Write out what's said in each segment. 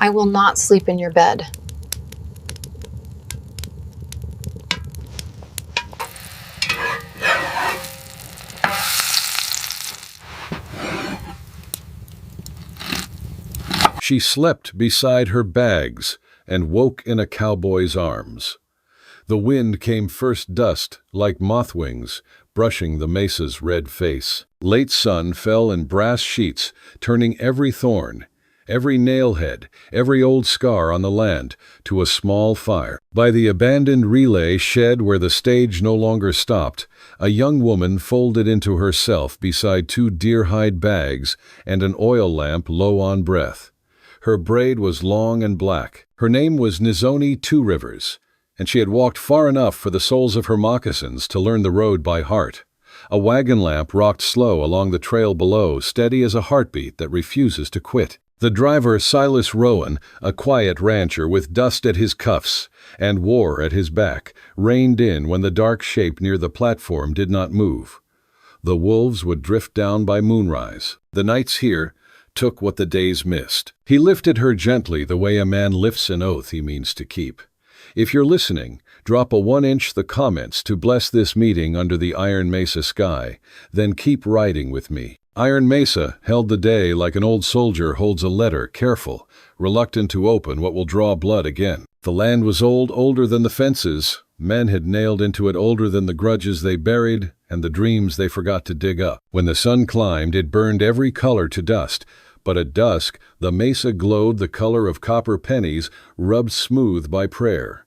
I will not sleep in your bed. She slept beside her bags and woke in a cowboy's arms. The wind came first dust, like moth wings, brushing the mesa's red face. Late sun fell in brass sheets, turning every thorn, every nailhead, every old scar on the land, to a small fire. By the abandoned relay shed where the stage no longer stopped, a young woman folded into herself beside 2 deer-hide bags and an oil lamp low on breath. Her braid was long and black. Her name was Nizhoni Two-Rivers, and she had walked far enough for the soles of her moccasins to learn the road by heart. A wagon lamp rocked slow along the trail below, steady as a heartbeat that refuses to quit. The driver, Silas Rowan, a quiet rancher with dust at his cuffs and war at his back, reined in when the dark shape near the platform did not move. The wolves would drift down by moonrise. The nights here took what the days missed. He lifted her gently the way a man lifts an oath he means to keep. If you're listening, drop a 1-inch the comments to bless this meeting under the Iron Mesa sky, then keep riding with me. Iron Mesa held the day like an old soldier holds a letter, careful, reluctant to open what will draw blood again. The land was old, older than the fences. Men had nailed into it, older than the grudges they buried and the dreams they forgot to dig up. When the sun climbed, it burned every color to dust. But at dusk, the mesa glowed the color of copper pennies rubbed smooth by prayer.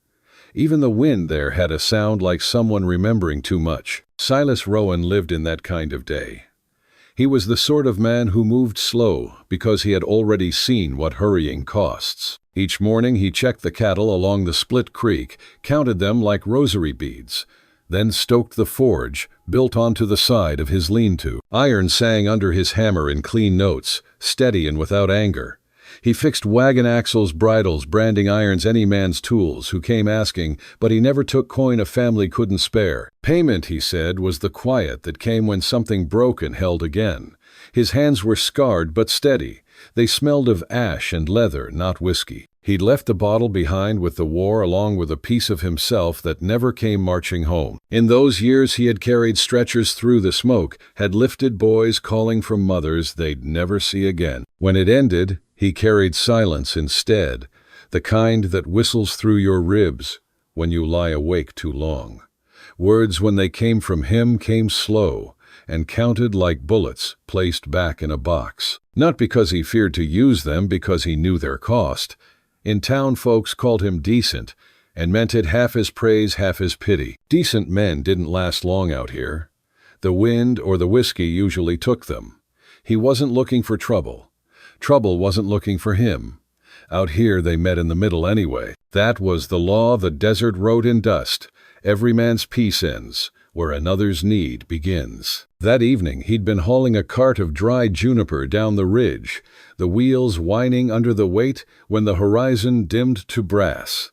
Even the wind there had a sound like someone remembering too much. Silas Rowan lived in that kind of day. He was the sort of man who moved slow because he had already seen what hurrying costs. Each morning he checked the cattle along the split creek, counted them like rosary beads, then stoked the forge built onto the side of his lean-to. Iron sang under his hammer in clean notes, steady and without anger. He fixed wagon axles, bridles, branding irons, any man's tools who came asking, but he never took coin a family couldn't spare. Payment, he said, was the quiet that came when something broken held again. His hands were scarred but steady. They smelled of ash and leather, not whiskey. He'd left the bottle behind with the war, along with a piece of himself that never came marching home. In those years he had carried stretchers through the smoke, had lifted boys calling from mothers they'd never see again. When it ended, he carried silence instead, the kind that whistles through your ribs when you lie awake too long. Words, when they came from him, came slow and counted like bullets placed back in a box. Not because he feared to use them, because he knew their cost. In town, folks called him decent, and meant it half as praise, half as pity. Decent men didn't last long out here. The wind or the whiskey usually took them. He wasn't looking for trouble. Trouble wasn't looking for him. Out here they met in the middle anyway. That was the law the desert wrote in dust. Every man's peace ends where another's need begins. That evening he'd been hauling a cart of dried juniper down the ridge, the wheels whining under the weight when the horizon dimmed to brass.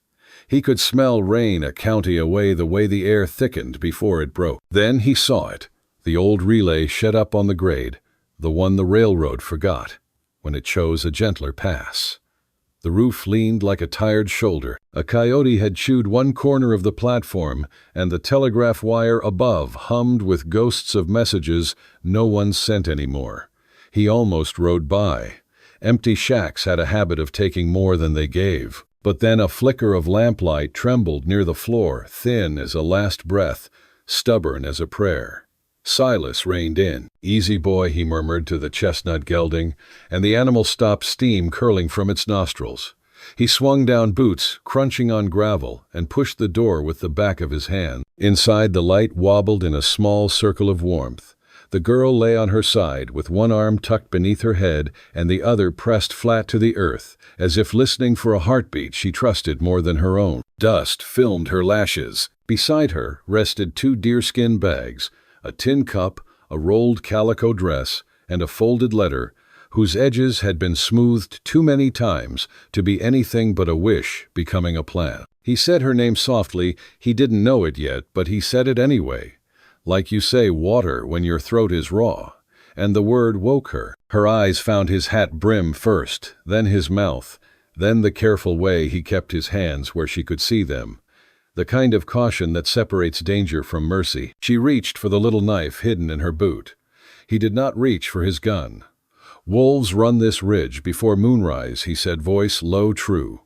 He could smell rain a county away the way the air thickened before it broke. Then he saw it, the old relay shed up on the grade, the one the railroad forgot when it chose a gentler pass. The roof leaned like a tired shoulder. A coyote had chewed one corner of the platform, and the telegraph wire above hummed with ghosts of messages no one sent anymore. He almost rode by. Empty shacks had a habit of taking more than they gave. But then a flicker of lamplight trembled near the floor, thin as a last breath, stubborn as a prayer. Silas reined in. "Easy, boy," he murmured to the chestnut gelding, and the animal stopped, steam curling from its nostrils. He swung down, boots crunching on gravel, and pushed the door with the back of his hand. Inside, the light wobbled in a small circle of warmth. The girl lay on her side, with one arm tucked beneath her head and the other pressed flat to the earth, as if listening for a heartbeat she trusted more than her own. Dust filmed her lashes. Beside her rested 2 deerskin bags, a tin cup, a rolled calico dress, and a folded letter, whose edges had been smoothed too many times to be anything but a wish becoming a plan. He said her name softly. He didn't know it yet, but he said it anyway. Like you say water when your throat is raw. And the word woke her. Her eyes found his hat brim first, then his mouth, Then the careful way he kept his hands where she could see them. The kind of caution that separates danger from mercy. She reached for the little knife hidden in her boot. He did not reach for his gun. "Wolves run this ridge before moonrise," he said, voice low true.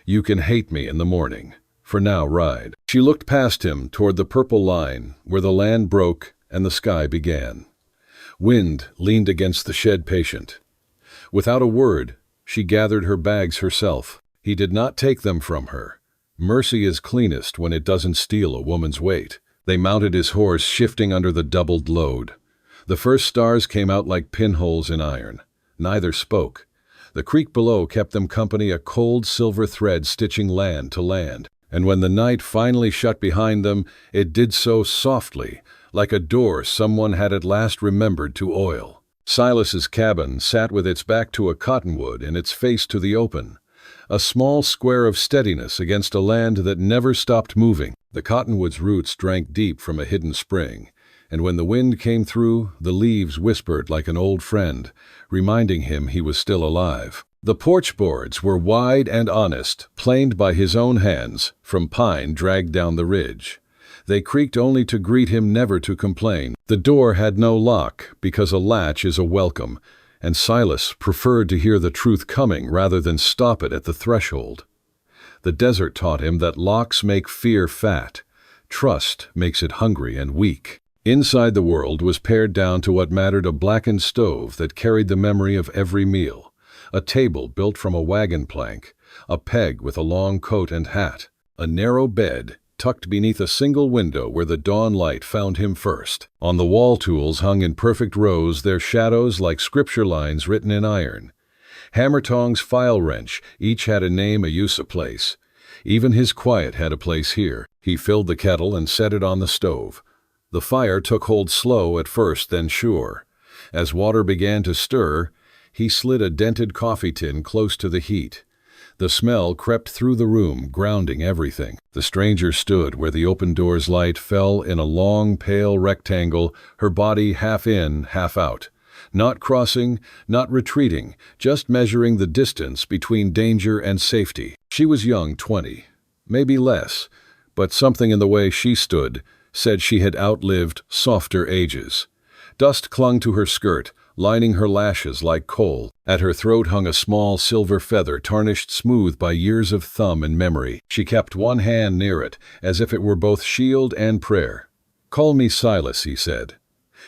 "You can hate me in the morning. For now, ride." She looked past him toward the purple line where the land broke and the sky began. Wind leaned against the shed patient. Without a word, she gathered her bags herself. He did not take them from her. Mercy is cleanest when it doesn't steal a woman's weight. They mounted his horse, shifting under the doubled load. The first stars came out like pinholes in iron. Neither spoke. The creek below kept them company, a cold silver thread stitching land to land. And when the night finally shut behind them, it did so softly, like a door someone had at last remembered to oil. Silas's cabin sat with its back to a cottonwood and its face to the open. A small square of steadiness against a land that never stopped moving. The cottonwood's roots drank deep from a hidden spring, and when the wind came through, the leaves whispered like an old friend, reminding him he was still alive. The porch boards were wide and honest, planed by his own hands, from pine dragged down the ridge. They creaked only to greet him, never to complain. The door had no lock, because a latch is a welcome, and Silas preferred to hear the truth coming rather than stop it at the threshold. The desert taught him that locks make fear fat. Trust makes it hungry and weak. Inside the world was pared down to what mattered: a blackened stove that carried the memory of every meal, a table built from a wagon plank, a peg with a long coat and hat, a narrow bed tucked beneath a single window where the dawn light found him first. On the wall tools hung in perfect rows, their shadows like scripture lines written in iron. Hammer tongs, file wrench, each had a name, a use, a place. Even his quiet had a place here. He filled the kettle and set it on the stove. The fire took hold slow at first, then sure. As water began to stir, he slid a dented coffee tin close to the heat. The smell crept through the room, grounding everything. The stranger stood where the open door's light fell in a long, pale rectangle, her body half in, half out. Not crossing, not retreating, just measuring the distance between danger and safety. She was young, 20, maybe less, but something in the way she stood said she had outlived softer ages. Dust clung to her skirt, lining her lashes like coal. At her throat hung a small silver feather, tarnished smooth by years of thumb and memory. She kept one hand near it, as if it were both shield and prayer. "Call me Silas," he said.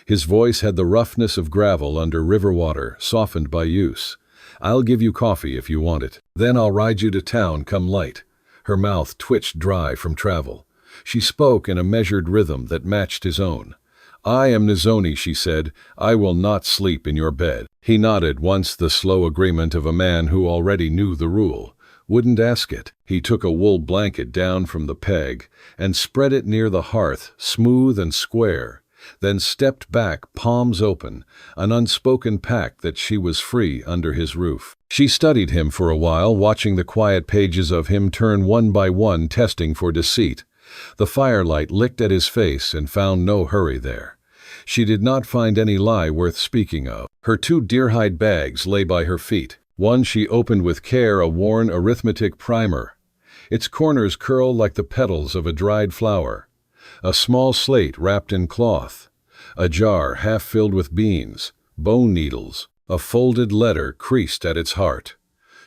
His voice had the roughness of gravel under river water, softened by use. "I'll give you coffee if you want it. Then I'll ride you to town come light." Her mouth twitched dry from travel. She spoke in a measured rhythm that matched his own. "I am Nizhoni," she said. "I will not sleep in your bed." He nodded, once the slow agreement of a man who already knew the rule. Wouldn't ask it. He took a wool blanket down from the peg and spread it near the hearth, smooth and square, then stepped back, palms open, an unspoken pact that she was free under his roof. She studied him for a while, watching the quiet pages of him turn one by one, testing for deceit. The firelight licked at his face and found no hurry there. She did not find any lie worth speaking of. Her 2 deer-hide bags lay by her feet. One she opened with care, a worn arithmetic primer. Its corners curl like the petals of a dried flower. A small slate wrapped in cloth. A jar half filled with beans, bone needles, a folded letter creased at its heart.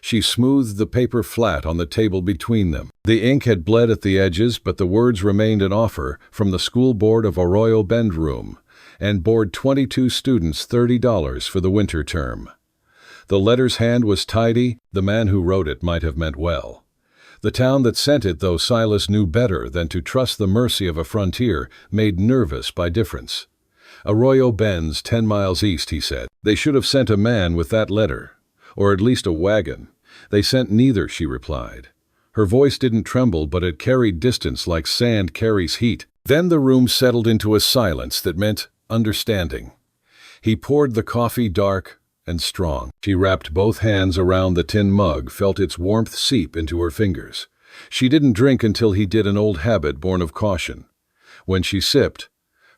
She smoothed the paper flat on the table between them. The ink had bled at the edges, but the words remained: an offer from the school board of Arroyo Bend room, and board 22 students $30 for the winter term. The letter's hand was tidy. The man who wrote it might have meant well. The town that sent it, though Silas knew better than to trust the mercy of a frontier, made nervous by difference. "Arroyo Bend's 10 miles east," he said. "They should have sent a man with that letter, or at least a wagon." "They sent neither," she replied. Her voice didn't tremble, but it carried distance like sand carries heat. Then the room settled into a silence that meant understanding. He poured the coffee, dark and strong. She wrapped both hands around the tin mug, felt its warmth seep into her fingers. She didn't drink until he did, an old habit born of caution. When she sipped,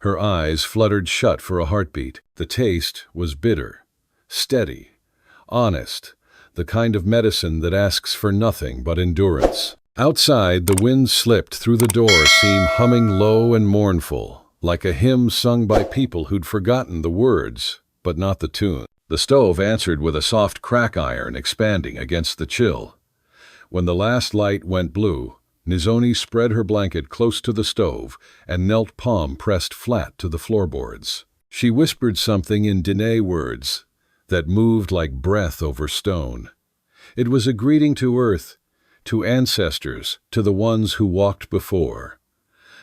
her eyes fluttered shut for a heartbeat. The taste was bitter, steady, honest, the kind of medicine that asks for nothing but endurance. Outside, the wind slipped through the door seam, humming low and mournful, like a hymn sung by people who'd forgotten the words, but not the tune. The stove answered with a soft crack iron expanding against the chill. When the last light went blue, Nizhoni spread her blanket close to the stove and knelt, palm pressed flat to the floorboards. She whispered something in Diné words that moved like breath over stone. It was a greeting to earth, to ancestors, to the ones who walked before.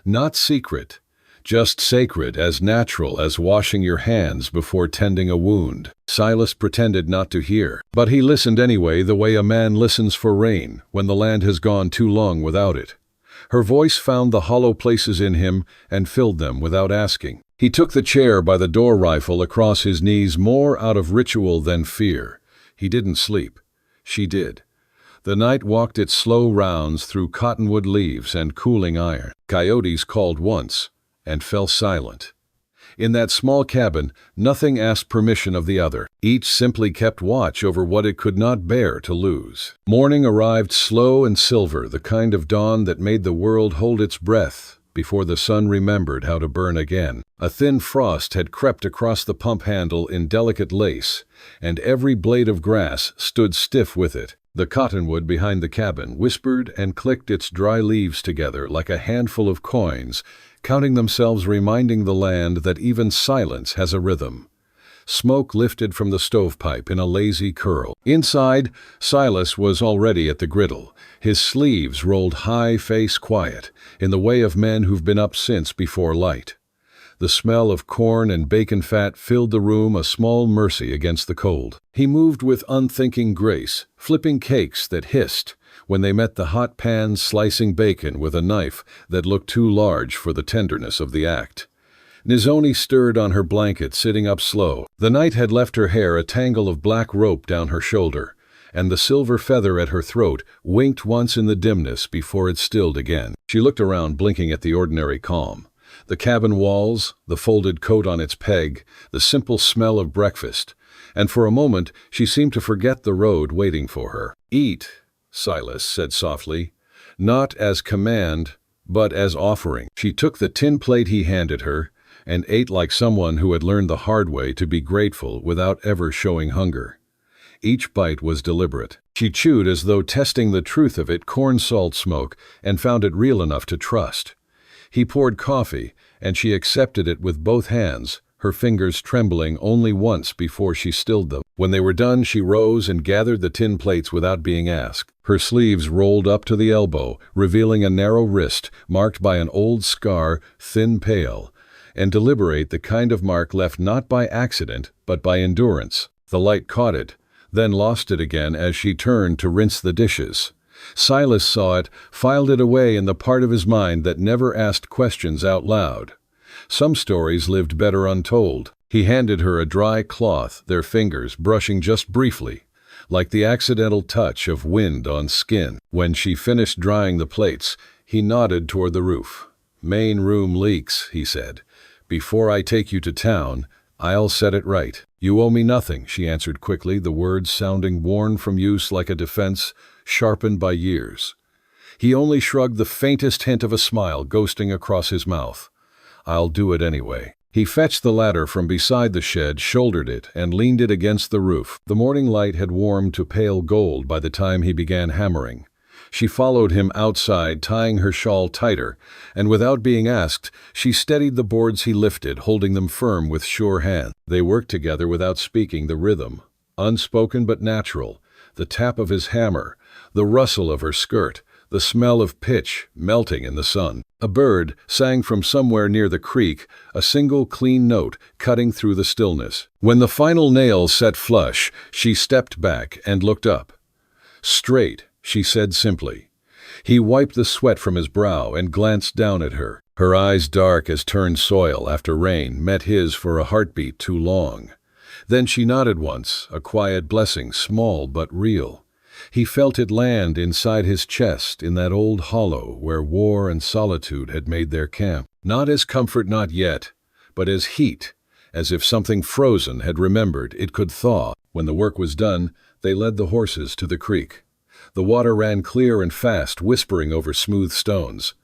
Not secret, just sacred, as natural as washing your hands before tending a wound. Silas pretended not to hear, but he listened anyway, the way a man listens for rain when the land has gone too long without it. Her voice found the hollow places in him and filled them without asking. He took the chair by the door, rifle across his knees, more out of ritual than fear. He didn't sleep. She did. The night walked its slow rounds through cottonwood leaves and cooling iron. Coyotes called once and fell silent. In that small cabin, nothing asked permission of the other. Each simply kept watch over what it could not bear to lose. Morning arrived slow and silver, the kind of dawn that made the world hold its breath before the sun remembered how to burn again. A thin frost had crept across the pump handle in delicate lace, and every blade of grass stood stiff with it. The cottonwood behind the cabin whispered and clicked its dry leaves together like a handful of coins, counting themselves, reminding the land that even silence has a rhythm. Smoke lifted from the stovepipe in a lazy curl. Inside, Silas was already at the griddle, his sleeves rolled high, face quiet, in the way of men who've been up since before light. The smell of corn and bacon fat filled the room, a small mercy against the cold. He moved with unthinking grace, flipping cakes that hissed when they met the hot pans, slicing bacon with a knife that looked too large for the tenderness of the act. Nizhoni stirred on her blanket, sitting up slow. The night had left her hair a tangle of black rope down her shoulder, and the silver feather at her throat winked once in the dimness before it stilled again. She looked around, blinking at the ordinary calm. The cabin walls, the folded coat on its peg, the simple smell of breakfast, and for a moment she seemed to forget the road waiting for her. "Eat," Silas said softly, not as command, but as offering. She took the tin plate he handed her and ate like someone who had learned the hard way to be grateful without ever showing hunger. Each bite was deliberate. She chewed as though testing the truth of it, corn salt smoke, and found it real enough to trust. He poured coffee, and she accepted it with both hands, her fingers trembling only once before she stilled them. When they were done, she rose and gathered the tin plates without being asked. Her sleeves rolled up to the elbow, revealing a narrow wrist marked by an old scar, thin, pale, and deliberate, the kind of mark left not by accident, but by endurance. The light caught it, then lost it again as she turned to rinse the dishes. Silas saw it, filed it away in the part of his mind that never asked questions out loud. Some stories lived better untold. He handed her a dry cloth, their fingers brushing just briefly, like the accidental touch of wind on skin. When she finished drying the plates, he nodded toward the roof. "Main room leaks," he said. "Before I take you to town, I'll set it right." "You owe me nothing," she answered quickly, the words sounding worn from use like a defense sharpened by years. He only shrugged, the faintest hint of a smile ghosting across his mouth. "I'll do it anyway." He fetched the ladder from beside the shed, shouldered it, and leaned it against the roof. The morning light had warmed to pale gold by the time he began hammering. She followed him outside, tying her shawl tighter, and without being asked, she steadied the boards he lifted, holding them firm with sure hand. They worked together without speaking, the rhythm, unspoken but natural, the tap of his hammer, the rustle of her skirt, the smell of pitch melting in the sun. A bird sang from somewhere near the creek, a single clean note cutting through the stillness. When the final nail set flush, she stepped back and looked up. "Straight," she said simply. He wiped the sweat from his brow and glanced down at her. Her eyes, dark as turned soil after rain, met his for a heartbeat too long. Then she nodded once, a quiet blessing, small but real. He felt it land inside his chest, in that old hollow where war and solitude had made their camp. Not as comfort, not yet, but as heat, as if something frozen had remembered it could thaw. When the work was done, They led the horses to the creek. The water ran clear and fast, whispering over smooth stones.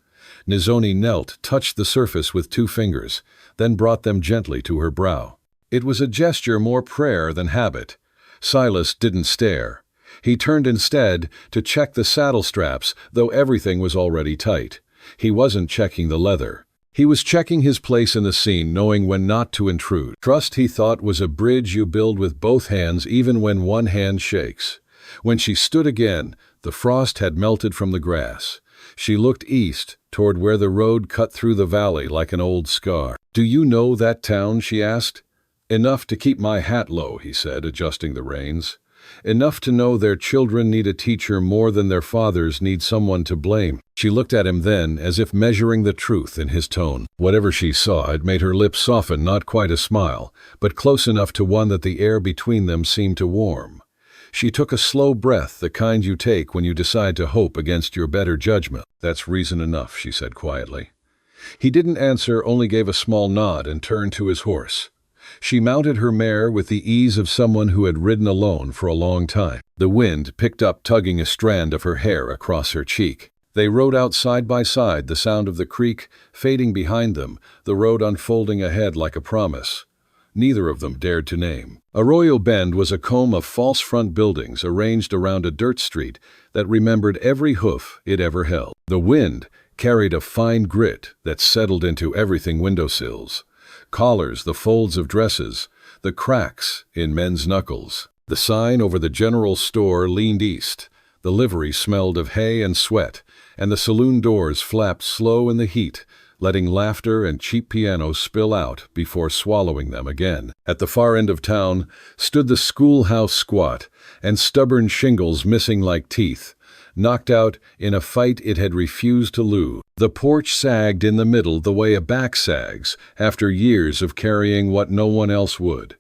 Nizhoni knelt, touched the surface with 2 fingers, then brought them gently to her brow. It was a gesture more prayer than habit. Silas didn't stare. He turned instead to check the saddle straps, though everything was already tight. He wasn't checking the leather. He was checking his place in the scene, knowing when not to intrude. Trust, he thought, was a bridge you build with both hands even when one hand shakes. When she stood again, the frost had melted from the grass. She looked east, toward where the road cut through the valley like an old scar. "Do you know that town?" she asked. "Enough to keep my hat low," he said, adjusting the reins. "Enough to know their children need a teacher more than their fathers need someone to blame." She looked at him then, as if measuring the truth in his tone. Whatever she saw, it made her lips soften, not quite a smile, but close enough to one that the air between them seemed to warm. She took a slow breath, the kind you take when you decide to hope against your better judgment. "That's reason enough," she said quietly. He didn't answer, only gave a small nod and turned to his horse. She mounted her mare with the ease of someone who had ridden alone for a long time. The wind picked up, tugging a strand of her hair across her cheek. They rode out side by side, the sound of the creek fading behind them, the road unfolding ahead like a promise. Neither of them dared to name. Arroyo Bend was a comb of false front buildings arranged around a dirt street that remembered every hoof it ever held. The wind carried a fine grit that settled into everything: windowsills, collars, the folds of dresses, the cracks in men's knuckles. The sign over the general store leaned east. The livery smelled of hay and sweat, and the saloon doors flapped slow in the heat, letting laughter and cheap pianos spill out before swallowing them again. At the far end of town stood the schoolhouse, squat and stubborn, shingles missing like teeth, knocked out in a fight it had refused to lose. The porch sagged in the middle the way a back sags after years of carrying what no one else would.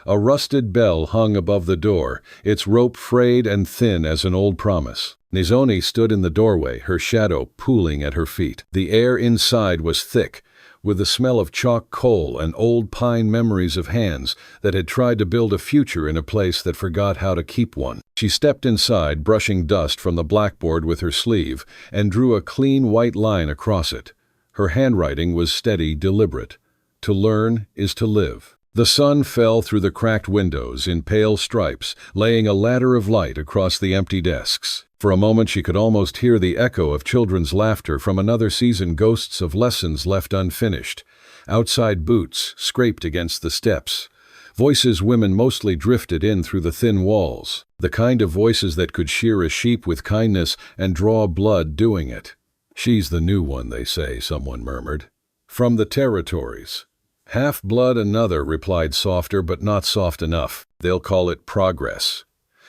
A rusted bell hung above the door, its rope frayed and thin as an old promise. Nizhoni stood in the doorway, her shadow pooling at her feet. The air inside was thick, with the smell of chalk coal and old pine, memories of hands that had tried to build a future in a place that forgot how to keep one. She stepped inside, brushing dust from the blackboard with her sleeve, and drew a clean white line across it. Her handwriting was steady, deliberate. "To learn is to live." The sun fell through the cracked windows in pale stripes, laying a ladder of light across the empty desks. For a moment she could almost hear the echo of children's laughter from another season, ghosts of lessons left unfinished. Outside, boots scraped against the steps. Voices women mostly drifted in through the thin walls, the kind of voices that could shear a sheep with kindness and draw blood doing it. "She's the new one, they say," someone murmured. "From the territories." "Half-blood," another replied, softer but not soft enough. "They'll call it progress."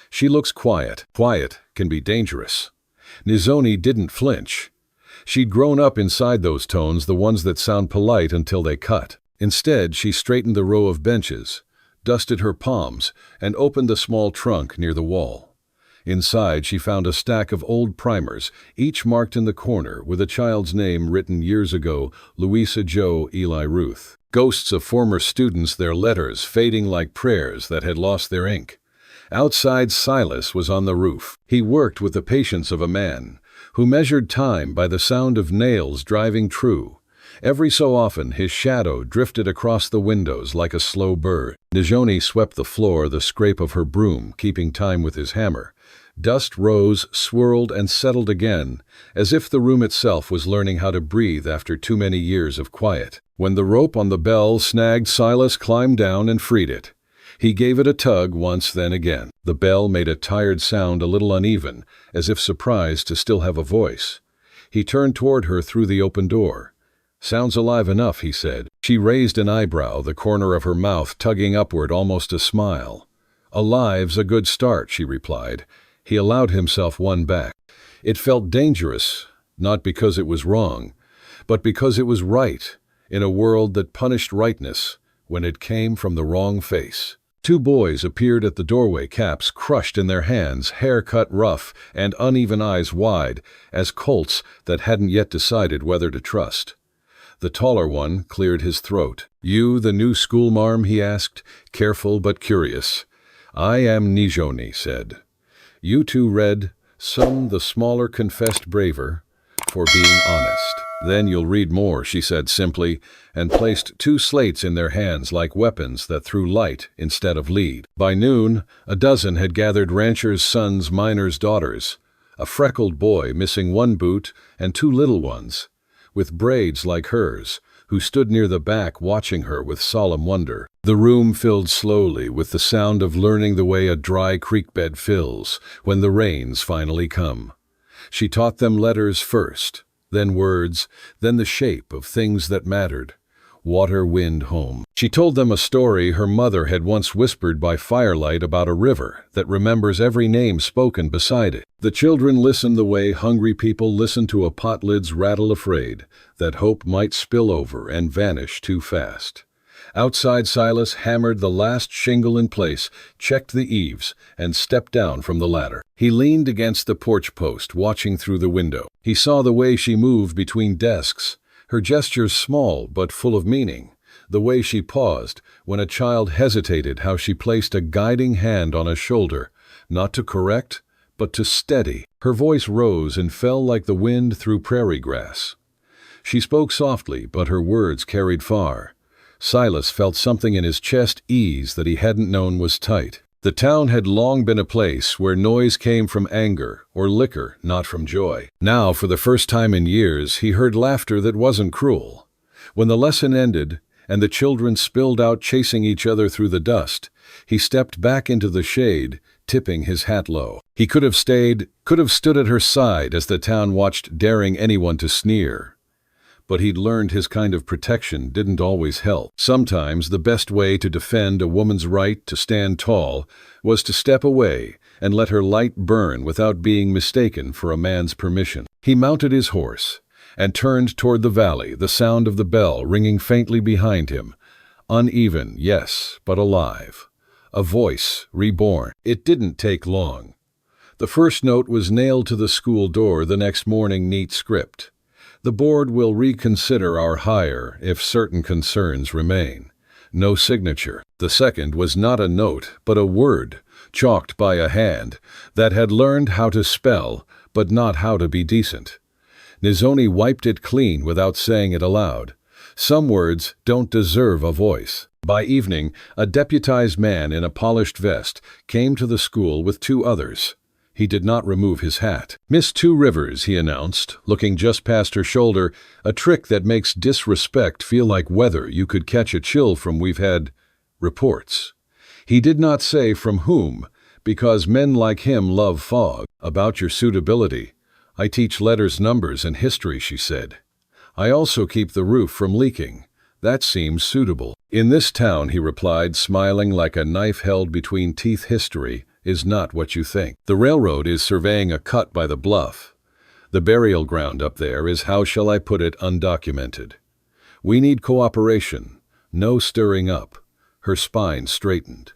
"She looks quiet." Quiet can be dangerous. Nizhoni didn't flinch. She'd grown up inside those tones, the ones that sound polite until they cut. Instead, she straightened the row of benches, dusted her palms, and opened the small trunk near the wall. Inside, she found a stack of old primers, each marked in the corner with a child's name written years ago: Louisa Joe Eli Ruth. Ghosts of former students, their letters fading like prayers that had lost their ink. Outside, Silas was on the roof. He worked with the patience of a man who measured time by the sound of nails driving true. Every so often, his shadow drifted across the windows like a slow bird. Nizhoni swept the floor, the scrape of her broom keeping time with his hammer. Dust rose, swirled, and settled again, as if the room itself was learning how to breathe after too many years of quiet. When the rope on the bell snagged, Silas climbed down and freed it. He gave it a tug once, then again. The bell made a tired sound, a little uneven, as if surprised to still have a voice. He turned toward her through the open door. "Sounds alive enough," he said. She raised an eyebrow, the corner of her mouth tugging upward, almost a smile. "Alive's a good start," she replied. He allowed himself one back. It felt dangerous, not because it was wrong, but because it was right, in a world that punished rightness when it came from the wrong face. Two boys appeared at the doorway, caps crushed in their hands, hair cut rough, and uneven eyes wide, as colts that hadn't yet decided whether to trust. The taller one cleared his throat. "You the new schoolmarm?" he asked, careful but curious. I am Nizhoni said. You two read, some the smaller confessed braver, for being honest. Then you'll read more, she said simply, and placed 2 slates in their hands like weapons that threw light instead of lead. By noon, a dozen had gathered ranchers' sons, miners' daughters, a freckled boy missing 1 boot and 2 little ones, with braids like hers, who stood near the back watching her with solemn wonder. The room filled slowly with the sound of learning the way a dry creek bed fills when the rains finally come. She taught them letters first, then words, then the shape of things that mattered. Water, wind, home. She told them a story her mother had once whispered by firelight about a river that remembers every name spoken beside it. The children listened the way hungry people listen to a pot lid's rattle, afraid that hope might spill over and vanish too fast. Outside, Silas hammered the last shingle in place, checked the eaves, and stepped down from the ladder. He leaned against the porch post, watching through the window. He saw the way she moved between desks, her gestures small but full of meaning, the way she paused when a child hesitated, how she placed a guiding hand on a shoulder, not to correct, but to steady. Her voice rose and fell like the wind through prairie grass. She spoke softly, but her words carried far. Silas felt something in his chest ease that he hadn't known was tight. The town had long been a place where noise came from anger or liquor, not from joy. Now, for the first time in years, he heard laughter that wasn't cruel. When the lesson ended and the children spilled out chasing each other through the dust, he stepped back into the shade, tipping his hat low. He could have stayed, could have stood at her side as the town watched, daring anyone to sneer. But he'd learned his kind of protection didn't always help. Sometimes the best way to defend a woman's right to stand tall was to step away and let her light burn without being mistaken for a man's permission. He mounted his horse and turned toward the valley, the sound of the bell ringing faintly behind him. Uneven, yes, but alive. A voice reborn. It didn't take long. The first note was nailed to the school door the next morning, neat script. The board will reconsider our hire if certain concerns remain. No signature. The second was not a note, but a word, chalked by a hand, that had learned how to spell, but not how to be decent. Nizhoni wiped it clean without saying it aloud. Some words don't deserve a voice. By evening, a deputized man in a polished vest came to the school with 2 others. He did not remove his hat. Miss Two-Rivers, he announced, looking just past her shoulder, a trick that makes disrespect feel like weather you could catch a chill from. We've had reports. He did not say from whom, because men like him love fog. About your suitability. I teach letters, numbers, and history, she said. I also keep the roof from leaking. That seems suitable. In this town, he replied, smiling like a knife held between teeth. History is not what you think. The railroad is surveying a cut by the bluff. The burial ground up there is, how shall I put it, undocumented. We need cooperation, no stirring up. Her spine straightened.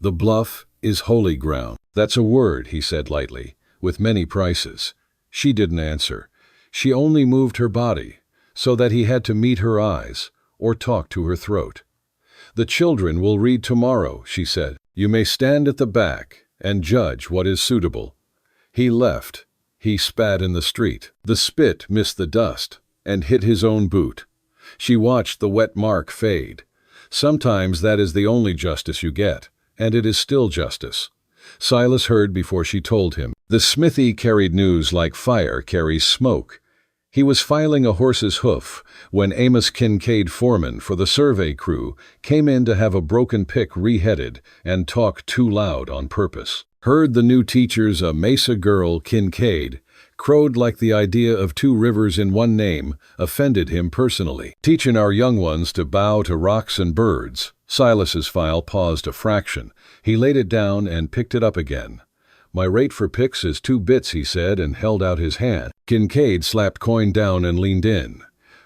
The bluff is holy ground. That's a word, he said lightly, with many prices. She didn't answer. She only moved her body, so that he had to meet her eyes or talk to her throat. The children will read tomorrow, she said. You may stand at the back and judge what is suitable. He left. He spat in the street. The spit missed the dust and hit his own boot. She watched the wet mark fade. Sometimes that is the only justice you get, and it is still justice. Silas heard before she told him. The smithy carried news like fire carries smoke. He was filing a horse's hoof when Amos Kincaid, foreman for the survey crew, came in to have a broken pick reheaded and talk too loud on purpose. Heard the new teachers, a Mesa girl, Kincaid, crowed like the idea of 2 rivers in one name offended him personally. Teaching our young ones to bow to rocks and birds. Silas's file paused a fraction. He laid it down and picked it up again. My rate for picks is 2 bits, he said, and held out his hand. Kincaid slapped coin down and leaned in.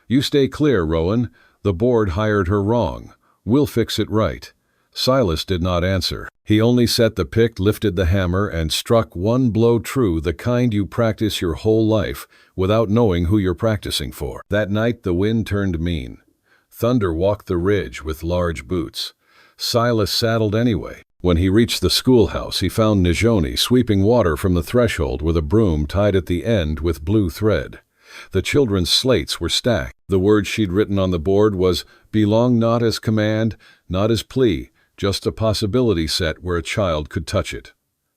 You stay clear, Rowan. The board hired her wrong. We'll fix it right. Silas did not answer. He only set the pick, lifted the hammer, and struck one blow true, the kind you practice your whole life without knowing who you're practicing for. That night the wind turned mean. Thunder walked the ridge with large boots. Silas saddled anyway. When he reached the schoolhouse, he found Nizhoni sweeping water from the threshold with a broom tied at the end with blue thread. The children's slates were stacked. The word she'd written on the board was, "Belong not as command, not as plea, just a possibility set where a child could touch it."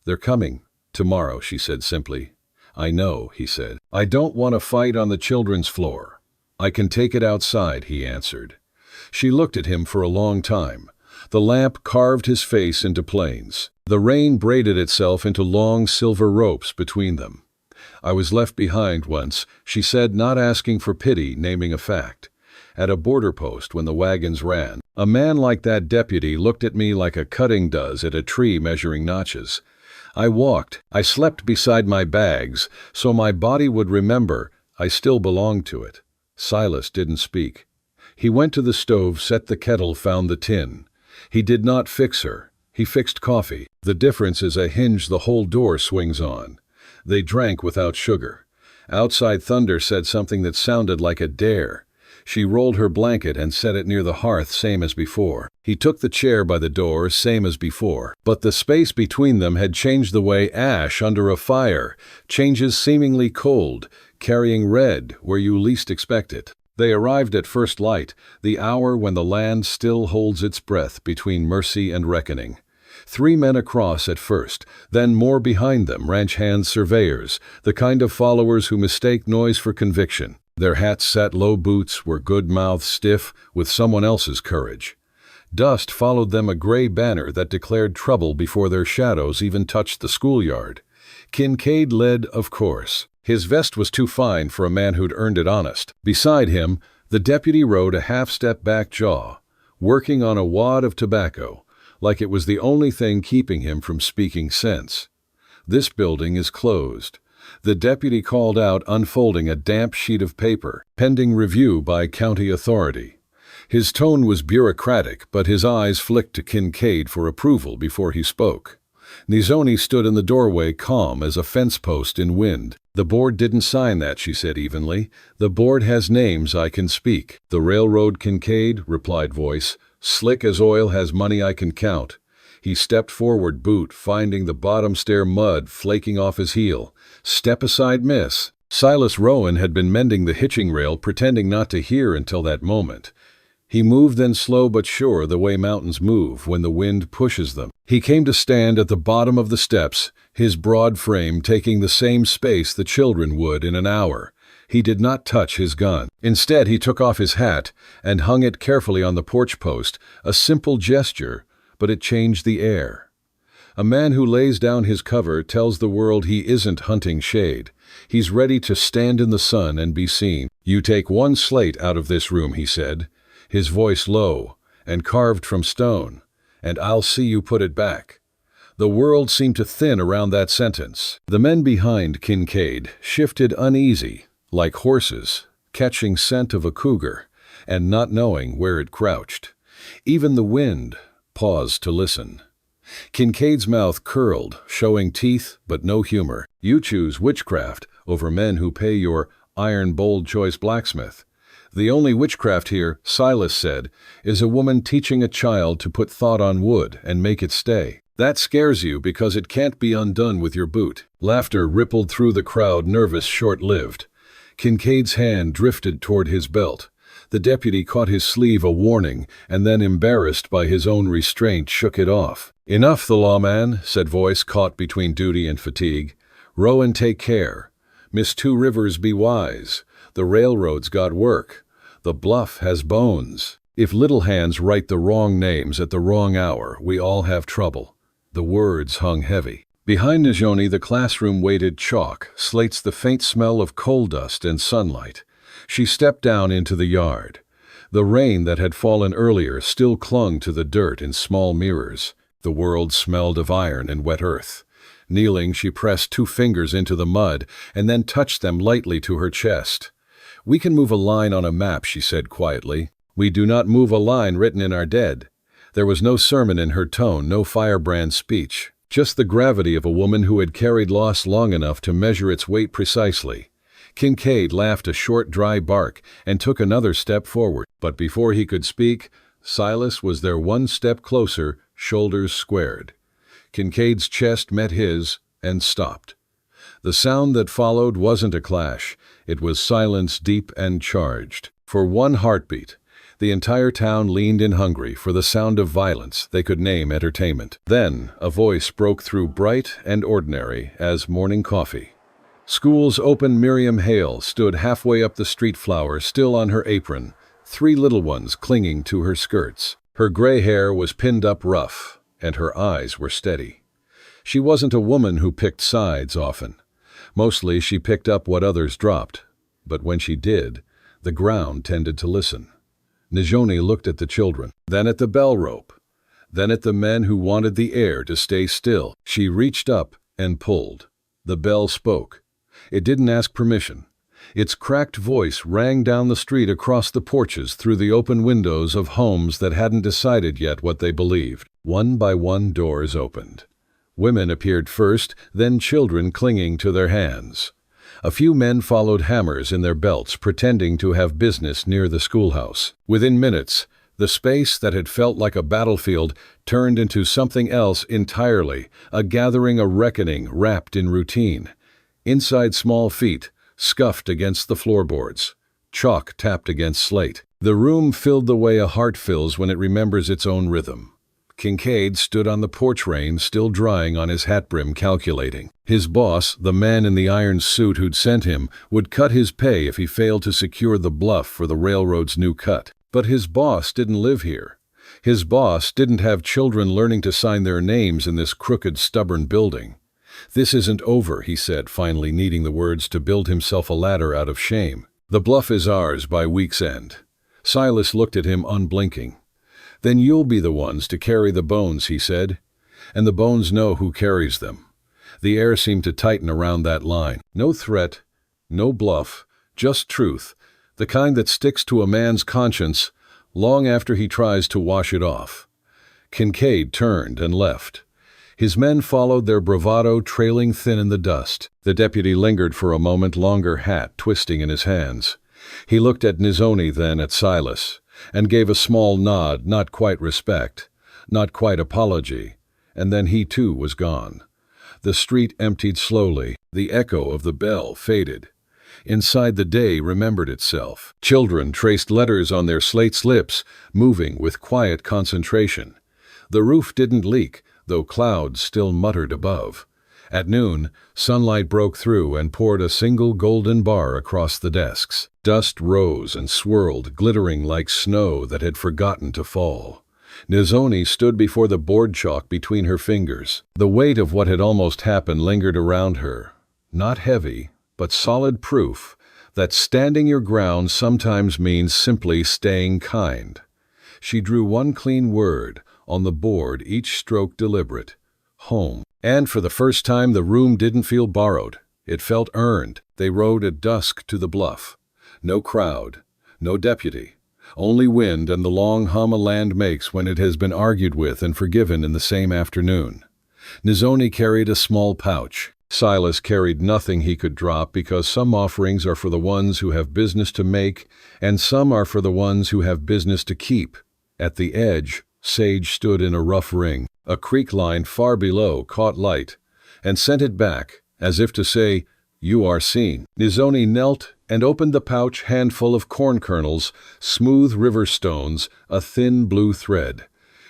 "They're coming. Tomorrow," she said simply. "I know," he said. "I don't want to fight on the children's floor. I can take it outside," he answered. She looked at him for a long time. The lamp carved his face into planes. The rain braided itself into long silver ropes between them. "I was left behind once," she said, not asking for pity, naming a fact. "At a border post when the wagons ran. A man like that deputy looked at me like a cutting does at a tree measuring notches. I walked. I slept beside my bags, so my body would remember I still belonged to it." Silas didn't speak. He went to the stove, set the kettle, found the tin. He did not fix her. He fixed coffee. The difference is a hinge the whole door swings on. They drank without sugar. Outside thunder said something that sounded like a dare. She rolled her blanket and set it near the hearth, same as before. He took the chair by the door, same as before. But the space between them had changed the way ash under a fire changes seemingly cold, carrying red where you least expect it. They arrived at first light, the hour when the land still holds its breath between mercy and reckoning. 3 men across at first, then more behind them, ranch hand surveyors, the kind of followers who mistake noise for conviction. Their hats set low, boots were good mouths stiff with someone else's courage. Dust followed them, a gray banner that declared trouble before their shadows even touched the schoolyard. Kincaid led, of course. His vest was too fine for a man who'd earned it honest. Beside him, the deputy rode a half-step back jaw, working on a wad of tobacco, like it was the only thing keeping him from speaking sense. "This building is closed," the deputy called out, unfolding a damp sheet of paper, "pending review by county authority." His tone was bureaucratic, but his eyes flicked to Kincaid for approval before he spoke. Nizhoni stood in the doorway, calm as a fence post in wind. "The board didn't sign that," she said evenly. "The board has names I can speak." "The railroad, Kincaid," replied voice. "Slick as oil, has money I can count." He stepped forward, boot finding the bottom stair, mud flaking off his heel. "Step aside, miss." Silas Rowan had been mending the hitching rail, pretending not to hear until that moment. He moved, then slow but sure, the way mountains move when the wind pushes them. He came to stand at the bottom of the steps, his broad frame taking the same space the children would in an hour. He did not touch his gun. Instead, he took off his hat and hung it carefully on the porch post, a simple gesture, but it changed the air. A man who lays down his cover tells the world he isn't hunting shade. He's ready to stand in the sun and be seen. "You take one slate out of this room," he said, his voice low and carved from stone, "and I'll see you put it back." The world seemed to thin around that sentence. The men behind Kincaid shifted uneasy, like horses, catching scent of a cougar and not knowing where it crouched. Even the wind paused to listen. Kincaid's mouth curled, showing teeth but no humor. "You choose witchcraft over men who pay your iron-bowled choice blacksmith. The only witchcraft here," Silas said, "is a woman teaching a child to put thought on wood and make it stay. That scares you because it can't be undone with your boot." Laughter rippled through the crowd, nervous, short-lived. Kincaid's hand drifted toward his belt. The deputy caught his sleeve, a warning, and then, embarrassed by his own restraint, shook it off. "Enough, the lawman," said voice caught between duty and fatigue. "Rowan, take care. Miss Two-Rivers, be wise. The railroad's got work. The bluff has bones. If little hands write the wrong names at the wrong hour, we all have trouble." The words hung heavy. Behind Nizhoni, the classroom waited chalk, slates, the faint smell of coal dust and sunlight. She stepped down into the yard. The rain that had fallen earlier still clung to the dirt in small mirrors. The world smelled of iron and wet earth. Kneeling, she pressed 2 fingers into the mud and then touched them lightly to her chest. "We can move a line on a map," she said quietly. "We do not move a line written in our dead." There was no sermon in her tone, no firebrand speech, just the gravity of a woman who had carried loss long enough to measure its weight precisely. Kincaid laughed a short, dry bark and took another step forward. But before he could speak, Silas was there, 1 step closer, shoulders squared. Kincaid's chest met his and stopped. The sound that followed wasn't a clash. It was silence deep and charged. For one heartbeat, the entire town leaned in hungry for the sound of violence they could name entertainment. Then a voice broke through, bright and ordinary as morning coffee. School's open Miriam Hale stood halfway up the street, flower still on her apron, 3 little ones clinging to her skirts. Her gray hair was pinned up rough, and her eyes were steady. She wasn't a woman who picked sides often. Mostly she picked up what others dropped, but when she did, the ground tended to listen. Nizhoni looked at the children, then at the bell rope, then at the men who wanted the air to stay still. She reached up and pulled. The bell spoke. It didn't ask permission. Its cracked voice rang down the street, across the porches, through the open windows of homes that hadn't decided yet what they believed. One by one, doors opened. Women appeared first, then children clinging to their hands. A few men followed, hammers in their belts, pretending to have business near the schoolhouse. Within minutes, the space that had felt like a battlefield turned into something else entirely, a gathering, a reckoning wrapped in routine. Inside, small feet scuffed against the floorboards. Chalk tapped against slate. The room filled the way a heart fills when it remembers its own rhythm. Kincaid stood on the porch, rain still drying on his hat brim, calculating. His boss, the man in the iron suit who'd sent him, would cut his pay if he failed to secure the bluff for the railroad's new cut. But his boss didn't live here. His boss didn't have children learning to sign their names in this crooked, stubborn building. "This isn't over," he said, finally needing the words to build himself a ladder out of shame. "The bluff is ours by week's end." Silas looked at him, unblinking. "Then you'll be the ones to carry the bones," he said. "And the bones know who carries them." The air seemed to tighten around that line. No threat, no bluff, just truth, the kind that sticks to a man's conscience long after he tries to wash it off. Kincaid turned and left. His men followed, their bravado trailing thin in the dust. The deputy lingered for a moment longer, hat twisting in his hands. He looked at Nizhoni, then at Silas, and gave a small nod, not quite respect, not quite apology, and then he too was gone. The street emptied slowly. The echo of the bell faded. Inside, the day remembered itself. Children traced letters on their slate slips, moving with quiet concentration. The roof didn't leak, though clouds still muttered above. At noon, sunlight broke through and poured a single golden bar across the desks. Dust rose and swirled, glittering like snow that had forgotten to fall. Nizhoni stood before the board, chalk between her fingers. The weight of what had almost happened lingered around her. Not heavy, but solid proof that standing your ground sometimes means simply staying kind. She drew one clean word on the board, each stroke deliberate. Home. And for the first time, the room didn't feel borrowed. It felt earned. They rode at dusk to the bluff. No crowd, no deputy, only wind and the long hum a land makes when it has been argued with and forgiven in the same afternoon. Nizhoni carried a small pouch. Silas carried nothing he could drop, because some offerings are for the ones who have business to make, and some are for the ones who have business to keep. At the edge, sage stood in a rough ring. A creek line far below caught light and sent it back, as if to say, "You are seen." Nizhoni knelt and opened the pouch, handful of corn kernels, smooth river stones, a thin blue thread.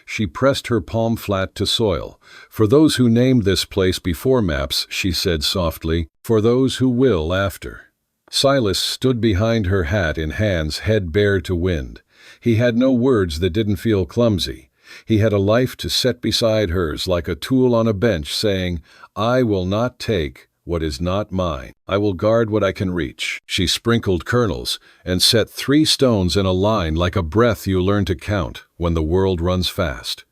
She pressed her palm flat to soil. "For those who named this place before maps," she said softly, "for those who will after." Silas stood behind her, hat in hands, head bare to wind. He had no words that didn't feel clumsy. He had a life to set beside hers like a tool on a bench, saying, "I will not take what is not mine. I will guard what I can reach." She sprinkled kernels and set 3 stones in a line, like a breath you learn to count when the world runs fast.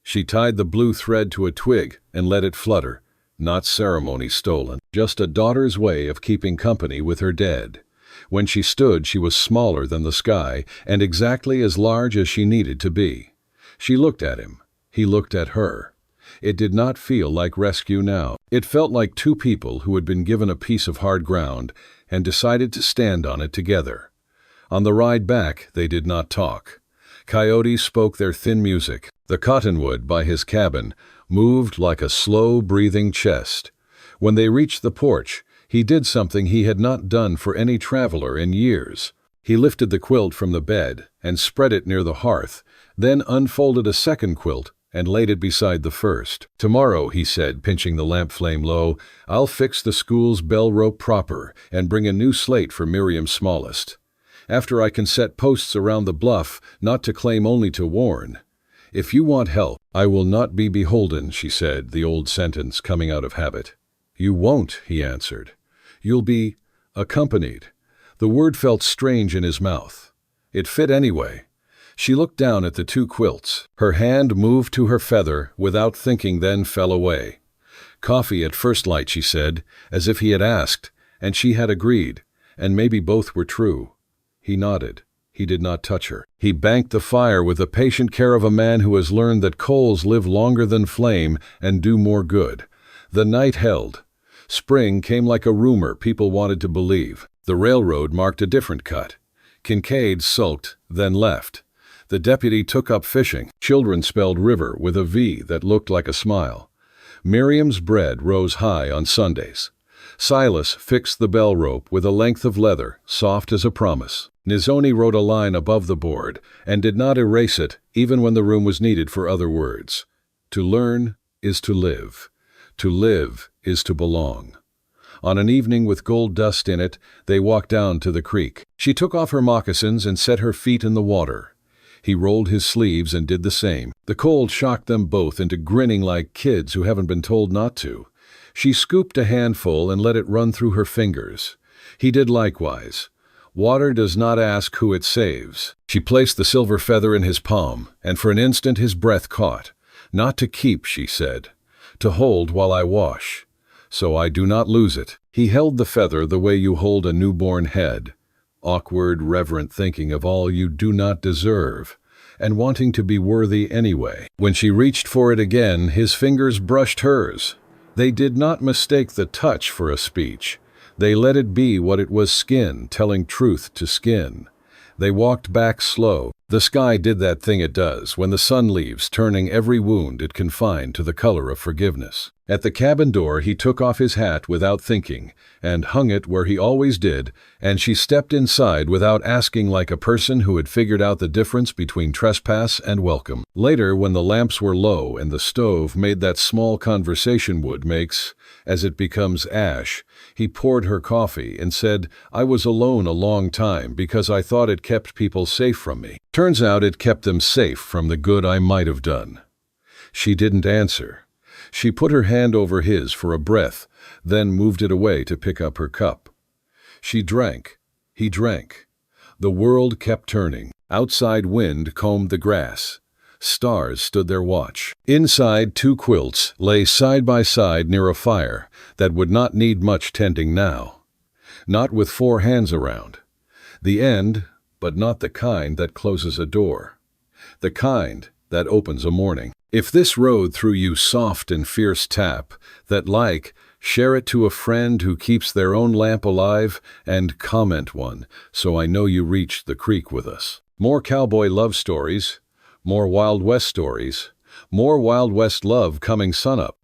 She tied the blue thread to a twig and let it flutter, not ceremony stolen, just a daughter's way of keeping company with her dead. When she stood, she was smaller than the sky and exactly as large as she needed to be. She looked at him. He looked at her. It did not feel like rescue now. It felt like 2 people who had been given a piece of hard ground and decided to stand on it together. On the ride back, they did not talk. Coyotes spoke their thin music. The The cottonwood by his cabin moved like a slow-breathing chest. When they reached the porch, he did something he had not done for any traveler in years. He lifted the quilt from the bed and spread it near the hearth, then unfolded a second quilt and laid it beside the first. "Tomorrow," he said, pinching the lamp flame low, "I'll fix the school's bell rope proper and bring a new slate for Miriam's smallest. After I can set posts around the bluff, not to claim only to warn. If you want help, I will not be beholden," she said, the old sentence coming out of habit. "You won't," he answered. "You'll be accompanied." The word felt strange in his mouth. It fit anyway. She looked down at the two quilts. Her hand moved to her feather without thinking, then fell away. "Coffee at first light," she said, as if he had asked, and she had agreed, and maybe both were true. He nodded. He did not touch her. He banked the fire with the patient care of a man who has learned that coals live longer than flame and do more good. The night held. Spring came like a rumor people wanted to believe. The railroad marked a different cut. Kincaid sulked, then left. The deputy took up fishing. Children spelled river with a V that looked like a smile. Miriam's bread rose high on Sundays. Silas fixed the bell rope with a length of leather, soft as a promise. Nizhoni wrote a line above the board and did not erase it, even when the room was needed for other words. To learn is to live. To live is to belong. On an evening with gold dust in it, they walked down to the creek. She took off her moccasins and set her feet in the water. He rolled his sleeves and did the same. The cold shocked them both into grinning like kids who haven't been told not to. She scooped a handful and let it run through her fingers. He did likewise. Water does not ask who it saves. She placed the silver feather in his palm, and for an instant his breath caught. "Not to keep," she said. "To hold while I wash, so I do not lose it." He held the feather the way you hold a newborn head. Awkward, reverent thinking of all you do not deserve, and wanting to be worthy anyway. When she reached for it again, his fingers brushed hers. They did not mistake the touch for a speech. They let it be what it was, skin telling truth to skin. They walked back slow. The sky did that thing it does when the sun leaves, turning every wound it can find to the color of forgiveness. At the cabin door he took off his hat without thinking, and hung it where he always did, and she stepped inside without asking, like a person who had figured out the difference between trespass and welcome. Later, when the lamps were low and the stove made that small conversation wood makes as it becomes ash, he poured her coffee and said, "I was alone a long time because I thought it kept people safe from me. Turns out it kept them safe from the good I might have done." She didn't answer. She put her hand over his for a breath, then moved it away to pick up her cup. She drank. He drank. The world kept turning. Outside wind combed the grass. Stars stood their watch. Inside, two quilts lay side by side near a fire that would not need much tending now. Not with four hands around. The end, but not the kind that closes a door. The kind that opens a morning. If this road through you soft and fierce tap, that like, share it to a friend who keeps their own lamp alive, and comment one, so I know you reached the creek with us. More cowboy love stories, more Wild West stories, more Wild West love coming sunup.